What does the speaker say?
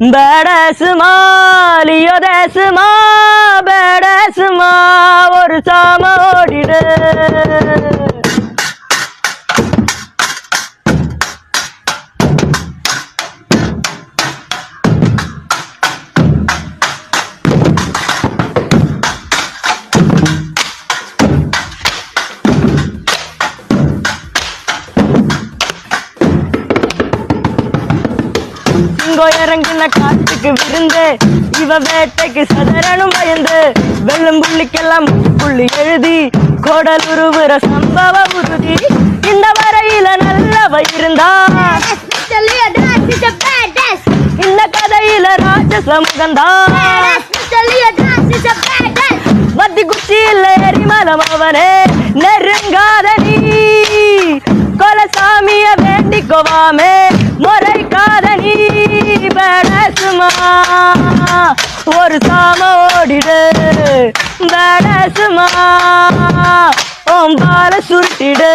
பேடசுமா Leo தேசுமா பேடசுமா ஒரு சாம ஓடிடு இறங்கின காட்டுக்கு விருந்து இவ வேட்டைக்கு சதரனும் பயந்து வெள்ளும் புள்ளிக்கெல்லாம் புள்ளி எழுதி கோடல் உருவுற சம்பவ உறுதி இந்த வரையில நல்லவ இருந்தா இந்த கதையில ராஜசமுகந்தா மத்தி குச்சியில் எரிமலம் அவனே நெருங்காத நீ கொலசாமிய வேண்டிக்கோவாமே முறைக்காத நீ பேடசுமா ஒரு சாம ஓடிடு பேடசுமா ஓம் பால சுருட்டிடு